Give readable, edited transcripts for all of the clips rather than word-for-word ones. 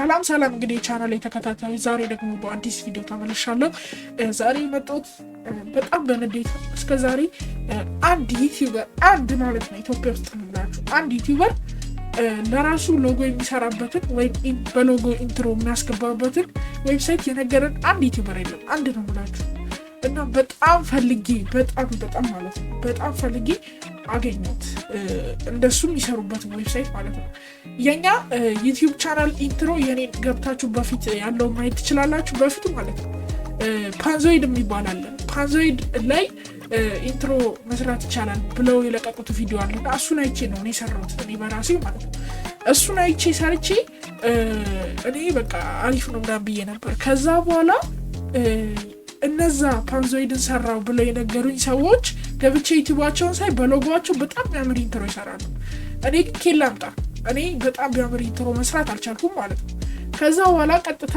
ሰላም እንግዲህ ቻናል ላይ ተከታታዮች ዛሬ ደግሞ በአዲስ ቪዲዮ ተመልሻለሁ። ዛሬ የመጣሁት በጣም በንዴት እስከ ዛሬ አንድ ዩቲዩበር አንድ ማለት ነው ኢትዮጵያ ውስጥ ነው አንድ ዩቲዩበር ለራሱ ሎጎ የሚሰራበትን ወይ በሎጎ ኢንትሮ የሚያስገባበትን ዌብሳይት የነገረን አንድ ዩቲዩበር የለም። አንድ ነው ብላችሁ እና በጣም ፈልጌ በጣም ማለት ነው በጣም ፈልጌ አገኘሁት። እንደሱ የሚሰሩበት ዌብሳይት ማለት ነው። የኛ ዩቲዩብ ቻናል ኢንትሮ የኔን ገብታችሁ በፊት ያለው ማየት ትችላላችሁ። በፊቱ ማለት ነው ፓንዞይድ የሚባል አለ። ፓንዞይድ ላይ ኢንትሮ መስራት ይቻላል ብለው የለቀቁት ቪዲዮ አለና እሱን አይቼ ነው እኔ ሰራሁት እኔ በራሴ ማለት ነው። እሱን አይቼ ሰርቼ እኔ በቃ አሪፍ ነው ምናምን ብዬ ነበር። ከዛ በኋላ እነዛ ፓንዞይድን ሰራው ብለው የነገሩኝ ሰዎች ገብቼ ዩቲዩባቸውን ሳይ በሎጎዋቸው በጣም የሚያምር ኢንትሮ ይሰራሉ። እኔ ኬላ አምጣ እኔ በጣም የሚያምር ኢንትሮ መስራት አልቻልኩም ማለት ነው። ከዛ በኋላ ቀጥታ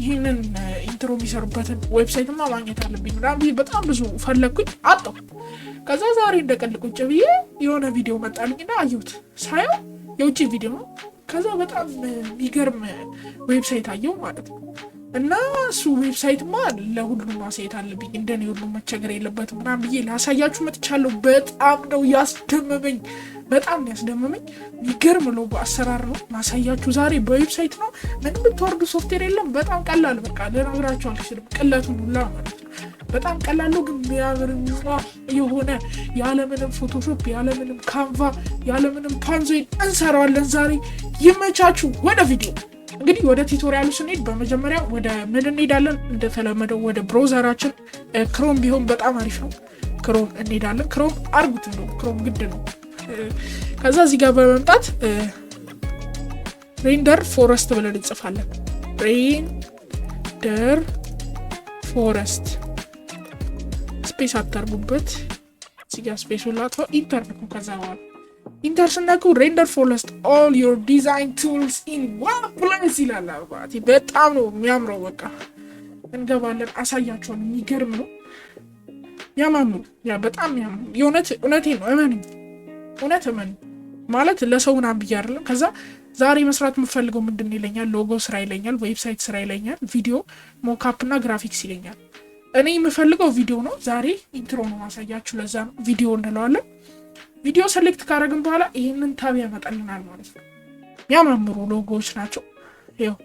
ይህንን ኢንትሮ የሚሰሩበትን ዌብሳይትማ ማግኘት አለብኝ ምናምን በጣም ብዙ ፈለግኩኝ አጣሁ። ከዛ ዛሬ እንደቀልድ ቁጭ ብዬ የሆነ ቪዲዮ መጣልኝና አየሁት። ሳየው የውጭ ቪዲዮ ነው። ከዛ በጣም የሚገርም ዌብሳይት አየሁ ማለት ነው። እና እሱ ዌብሳይትማ ለሁሉም ማሳየት አለብኝ እንደኔ ሁሉም መቸገር የለበትም ምናምን ብዬ ላሳያችሁ መጥቻለሁ። በጣም ነው ያስደመመኝ፣ በጣም ያስደመመኝ። የሚገርም ሎጎ አሰራር ነው ማሳያችሁ ዛሬ በዌብሳይት ነው። ምንም ብትወርዱ ሶፍትዌር የለም። በጣም ቀላል በቃ ልነግራችሁ አልችልም። ቅለቱን ሁላ ማለት ነው በጣም ቀላል ነው፣ ግን የሚያምር የሆነ ያለምንም ፎቶሾፕ ያለምንም ካንቫ ያለምንም ፓንዞይድ እንሰራዋለን ዛሬ። ይመቻችሁ። ወደ ቪዲዮ እንግዲህ ወደ ቱቶሪያሉ ስንሄድ በመጀመሪያ ወደ ምን እንሄዳለን? እንደተለመደው ወደ ብራውዘራችን ክሮም ቢሆን በጣም አሪፍ ነው። ክሮም እንሄዳለን። ክሮም አርጉት ነው፣ ክሮም ግድ ነው። ከዛ እዚህ ጋር በመምጣት ሬንደር ፎረስት ብለን እንጽፋለን። ሬንደር ፎረስት ስፔስ አታርጉበት። እዚህ ጋር ስፔሱን ላጥፋው። ኢንተር ነው። ከዛ በኋላ ኢንተር ስነኩ ሬንደር ፎረስት ኦል ዮር ዲዛይን ቱልስ ኢን ዋን ፕሌስ ይላል። አባቴ በጣም ነው የሚያምረው። በቃ እንገባለን፣ አሳያችኋለሁ። የሚገርም ነው፣ ያማምሩ። ያ በጣም ያማምሩ። እውነቴን ነው። እመኑ ማለት ለሰው ምናምን ብዬ አይደለም። ከዛ ዛሬ መስራት የምፈልገው ምንድን ይለኛል? ሎጎ ስራ ይለኛል፣ ዌብሳይት ስራ ይለኛል፣ ቪዲዮ ሞካፕ እና ግራፊክስ ይለኛል። እኔ የምፈልገው ቪዲዮ ነው። ዛሬ ኢንትሮ ነው ማሳያችሁ። ለዛ ነው ቪዲዮ እንለዋለን። ቪዲዮ ሴሌክት ካደረግን በኋላ ይሄንን ታብ ያመጣልናል ማለት ነው። ያማምሩ ሎጎዎች ናቸው። ይኸው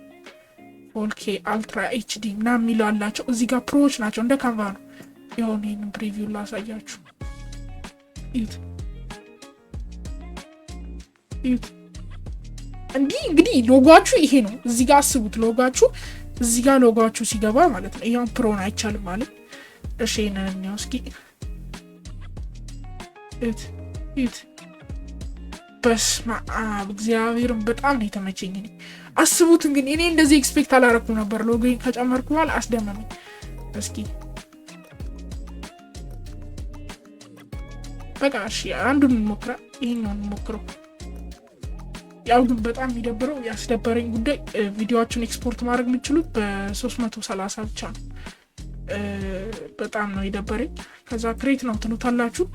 ፎልኬ አልትራ ኤችዲ ምናምን የሚለው አላቸው። እዚህ ጋር ፕሮዎች ናቸው፣ እንደ ካንቫ ነው። ይኸውም ይሄንን ፕሪቪው ላሳያችሁ። እዩት። እንግዲህ ሎጓችሁ ይሄ ነው። እዚህ ጋር አስቡት። ሎጓችሁ እዚህ ጋር ሎጓችሁ ሲገባ ማለት ነው። ይሄን ፕሮን አይቻልም ማለት እሺ። ነን እስኪ እዩት። በስመ አብ እግዚአብሔርን በጣም ነው የተመቸኝ። አስቡት እንግዲህ እኔ እንደዚህ ኤክስፔክት አላረኩም ነበር። ሎጎን ከጨመርኩ በኋላ አስደመመኝ። እስኪ በቃ እሺ አንዱን እንሞክራ። ይሄኛውን እንሞክረው። ያው ግን በጣም የሚደብረው ያስደበረኝ ጉዳይ ቪዲዮአችሁን ኤክስፖርት ማድረግ የምትችሉት በ330 ብቻ ነው። በጣም ነው የደበረኝ። ከዛ ክሬት ነው ትሉታላችሁ።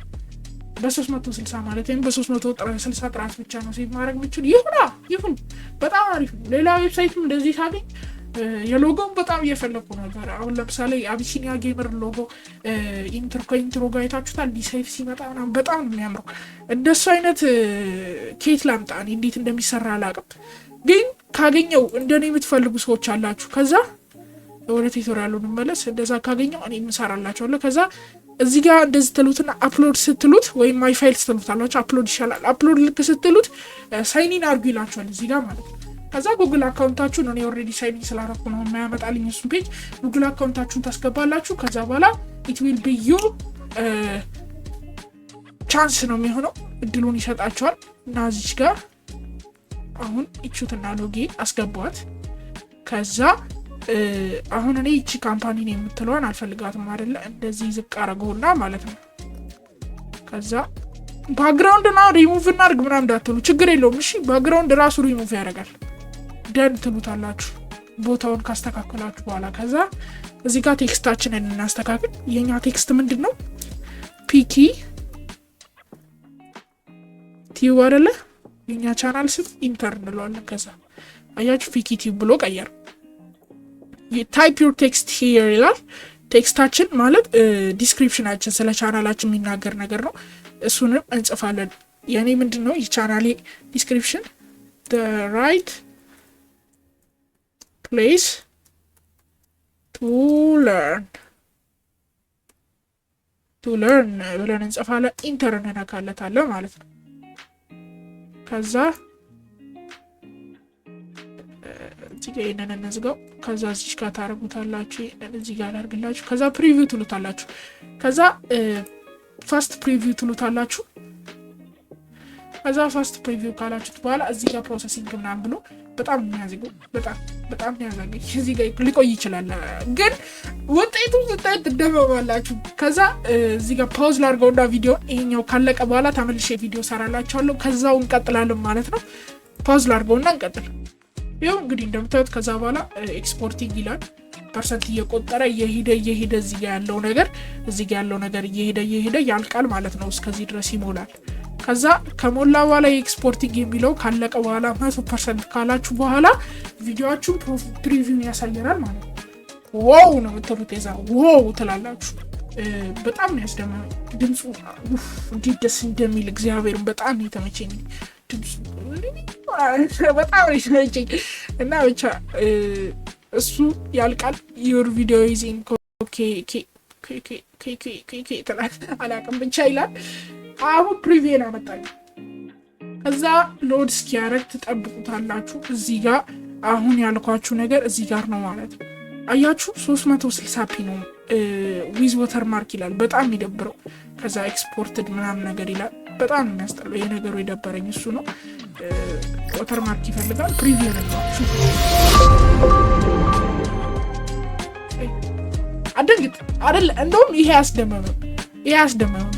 በ360 ማለት ወይም በ360 ጥራት ብቻ ነው ሴቭ ማድረግ የምትችሉ። ይሁን በጣም አሪፍ ነው። ሌላ ዌብሳይትም እንደዚህ ሳገኝ የሎጎውን በጣም እየፈለኩ ነበር። አሁን ለምሳሌ አቢሲኒያ ጌመር ሎጎ ከኢንትሮ ጋር አይታችሁታል። ዲሳይፍ ሲመጣ ምናምን በጣም ነው የሚያምረው። እንደሱ አይነት ኬት ላምጣ እኔ እንዴት እንደሚሰራ አላውቅም፣ ግን ካገኘው እንደኔ የምትፈልጉ ሰዎች አላችሁ። ከዛ ወደ ቱቶሪያሉ እንመለስ። እንደዛ ካገኘው እኔ የምሰራላችኋለሁ። ከዛ እዚህ ጋር እንደዚህ ትሉትና አፕሎድ ስትሉት ወይም ማይ ፋይል ስትሉታላችሁ። አፕሎድ ይሻላል። አፕሎድ ልክ ስትሉት ሳይኒን አርጉ ይላችኋል እዚህ ጋር ማለት ነው። ከዛ ጉግል አካውንታችሁን እኔ ኦልሬዲ ሳይኒን ስላደረኩ ነው የማያመጣልኝ እሱን ፔጅ። ጉግል አካውንታችሁን ታስገባላችሁ። ከዛ በኋላ ኢት ዊል ቢ ዩ ቻንስ ነው የሚሆነው፣ እድሉን ይሰጣችኋል። እና እዚች ጋር አሁን ኢቹትና ሎጌ አስገቧት። ከዛ አሁን እኔ እቺ ካምፓኒ ነው የምትለዋን አልፈልጋትም አይደለ? እንደዚህ ዝቅ አረገውና ማለት ነው። ከዛ ባክግራውንድ እና ሪሙቭ እናድርግ ምናምን እንዳትሉ ችግር የለውም። እሺ ባክግራውንድ ራሱ ሪሙቭ ያደርጋል። ደን ትሉታላችሁ ቦታውን ካስተካከላችሁ በኋላ። ከዛ እዚህ ጋር ቴክስታችንን እናስተካክል። የኛ ቴክስት ምንድን ነው? ፒኪ ቲዩ አይደለ? የኛ ቻናል ስም ኢንተር እንለዋለን። ከዛ አያችሁ ፊኪቲቭ ብሎ ቀየር። ታይፕ ዩር ቴክስት ሂር ይላል። ቴክስታችን ማለት ዲስክሪፕሽናችን ስለ ቻናላችን የሚናገር ነገር ነው። እሱንም እንጽፋለን። የኔ ምንድነው የቻናሌ ዲስክሪፕሽን the right place to learn ብለን እንጽፋለን። ኢንተር እንነካለታለን ማለት ነው። ከዛ እዚህ ጋር ይሄንን እንዝጋው። ከዛ እዚህ ጋር ታረጉታላችሁ። እዚህ ጋር አድርግላችሁ። ከዛ ፕሪቪው ትሉታላችሁ። ከዛ ፋስት ፕሪቪው ትሉታላችሁ። ከዛ ፋስት ፕሪቪው ካላችሁት በኋላ እዚህ ጋር ፕሮሰሲንግ ምናምን ብሎ በጣም የሚያዝገው በጣም የሚያዛገኝ እዚህ ጋር ሊቆይ ይችላል፣ ግን ውጤቱ ስታይ ትደመማላችሁ። ከዛ እዚህ ጋር ፓውዝ ላድርገውና ቪዲዮ ይሄኛው ካለቀ በኋላ ተመልሼ ቪዲዮ ሰራላችኋለሁ። ከዛው እንቀጥላለን ማለት ነው። ፓውዝ ላድርገውና እንቀጥል። ይኸው እንግዲህ እንደምታዩት ከዛ በኋላ ኤክስፖርቲንግ ይላል። ፐርሰንት እየቆጠረ እየሄደ እዚህ ጋር ያለው ነገር እየሄደ ያልቃል ማለት ነው። እስከዚህ ድረስ ይሞላል። ከዛ ከሞላ በኋላ ኤክስፖርቲንግ የሚለው ካለቀ በኋላ 100% ካላችሁ በኋላ ቪዲዮአችሁ ፕሪቪው ያሳየናል ማለት ነው። ዋው ነው የምትሉት። የዛ ዋው ትላላችሁ። በጣም ነው ያስደመመኝ ድምፁ። እንዴት ደስ እንደሚል እግዚአብሔርን በጣም የተመቸኝ ድምፁ በጣም ነው የተመቸኝ። እና ብቻ እሱ ያልቃል። ዩር ቪዲዮ ኢዝ ኢን ኦኬ አላውቅም ብቻ ይላል። አሁን ፕሪቪው አመጣኝ። ከዛ ሎድ እስኪያደርግ ትጠብቁታላችሁ። እዚህ ጋር አሁን ያልኳችሁ ነገር እዚህ ጋር ነው ማለት ነው። አያችሁ 360p ነው ዊዝ ወተር ማርክ ይላል። በጣም ይደብረው። ከዛ ኤክስፖርትድ ምናምን ነገር ይላል። በጣም የሚያስጠላው ይሄ ነገሩ የደበረኝ እሱ ነው። ወተር ማርክ ይፈልጋል። ፕሪቪው ነው አደንግጥ አይደል? እንደውም ይሄ ያስደመመ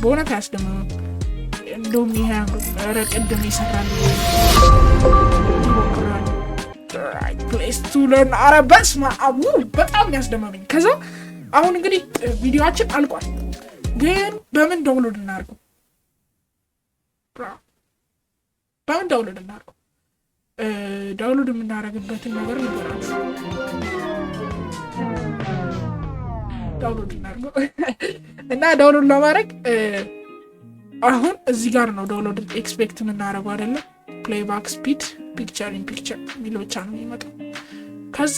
በእውነት ያስደመመ። እንደውም ይሄ ረቅድም ይሰራል ፕሌስ ቱ ለርን አረበስ ማአቡ በጣም ያስደመመኝ። ከዛ አሁን እንግዲህ ቪዲዮአችን አልቋል፣ ግን በምን ዳውንሎድ እናድርገው? ዳውንሎድ የምናደርግበትን ነገር ልንገራችሁ። ዳውንሎድ እናድርገው እና ዳውንሎድ ለማድረግ አሁን እዚህ ጋር ነው ዳውንሎድ ኤክስፔክት የምናደርገው አይደለም። ፕሌይባክ ስፒድ ፒክቸር ኢን ፒክቸር የሚለው ብቻ ነው የሚመጣው። ከዛ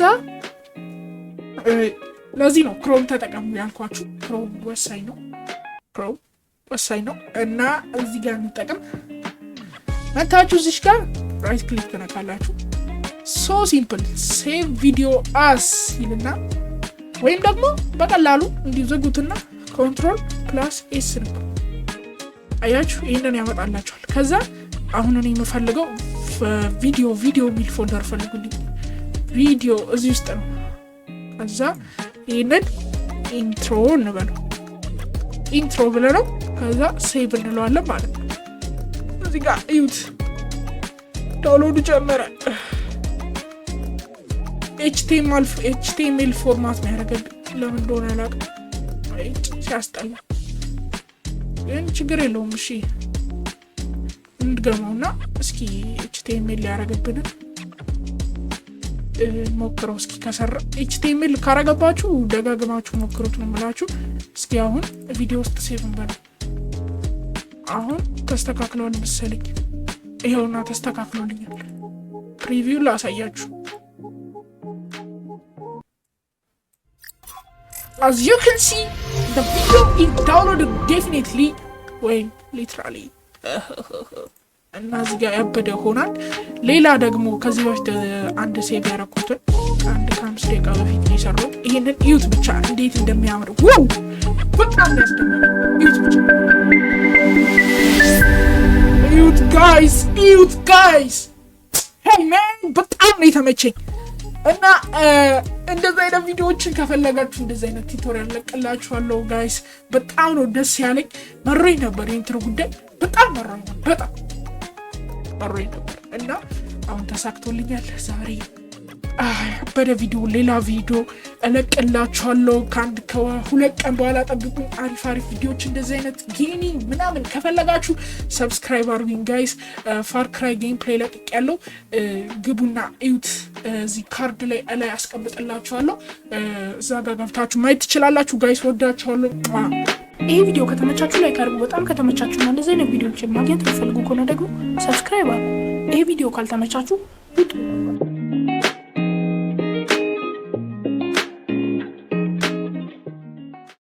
ለዚህ ነው ክሮም ተጠቀሙ ያልኳችሁ። ክሮም ወሳኝ ነው እና እዚህ ጋር እንጠቀም። መታችሁ እዚህ ጋር ራይት ክሊክ ትነካላችሁ። ሶ ሲምፕል ሴቭ ቪዲዮ አስ ይልና ወይም ደግሞ በቀላሉ እንዲዘጉትና ኮንትሮል+ኤስ ነው። አያችሁ ይሄንን ያመጣላችኋል። ከዛ አሁን እኔ የምፈልገው ቪዲዮ የሚል ፎልደር ፈልጉልኝ። ቪዲዮ እዚህ ውስጥ ነው። ከዛ ይሄንን ኢንትሮ እንበለው። ኢንትሮ ብለነው ከዛ ሴቭ እንለዋለን ማለት ነው። እዚህ ጋር እዩት ዳውንሎድ ጀመረ። ኤችቲኤምኤል ፎርማት ነው ያደረገብኝ። ለምን እንደሆነ አላውቅም። ሲያስጠላ ግን ችግር የለውም። እሺ እንድገመውና እስኪ ኤችቲኤምኤል ያደረገብን ሞክረው እስኪ ከሰራ። ኤችቲኤምኤል ካረገባችሁ ደጋግማችሁ ሞክሩት ነው የምላችሁ። እስኪ አሁን ቪዲዮ ውስጥ ሴቭ እንበለው። አሁን ተስተካክሏል መሰለኝ። ይኸውና ተስተካክሎልኛል። ፕሪቪው ላሳያችሁ። As you can see, the video is downloaded definitely, ወይ literally እና እዚህ ጋር ያበደ ሆናል። ሌላ ደግሞ ከዚህ በፊት አንድ ሴቭ ያደረኩትን አንድ ከ5 ደቂቃ በፊት ነው የሰራሁት። ይሄንን እዩት ብቻ እንዴት እንደሚያምር ዋው! በጣም ያስደምማል። እዩት ብቻ እዩት ጋይስ hey man በጣም ነው የተመቸኝ። እና እንደዛ አይነት ቪዲዮዎችን ከፈለጋችሁ እንደዛ አይነት ቱቶሪያል ለቀላችኋለሁ ጋይስ። በጣም ነው ደስ ያለኝ። መሮኝ ነበር የኢንትሮ ጉዳይ በጣም መሮኝ ነበር እና አሁን ተሳክቶልኛል። ዛሬ በቪዲዮ ሌላ ቪዲዮ እለቅላችኋለሁ። ከ2 ቀን በኋላ ጠብቁኝ። አሪፍ ቪዲዮዎች እንደዚህ አይነት ጌሚንግ ምናምን ከፈለጋችሁ ሰብስክራይብ አድርጉኝ ጋይስ። ፋር ክራይ ጌም ፕሌይ ለቅቄያለሁ። ግቡና እዩት። እዚህ ካርድ ላይ አስቀምጥላችኋለሁ። እዛ ጋር ገብታችሁ ማየት ትችላላችሁ። ጋይስ ወዳችኋለሁ። ይሄ ቪዲዮ ከተመቻችሁ ላይክ አድርጉ። በጣም ከተመቻችሁና እንደዚህ አይነት ቪዲዮዎችን ማግኘት ከፈለጉ ከሆነ ደግሞ ሰብስክራይብ አድርጉ። ይሄ ቪዲዮ ካልተመቻችሁ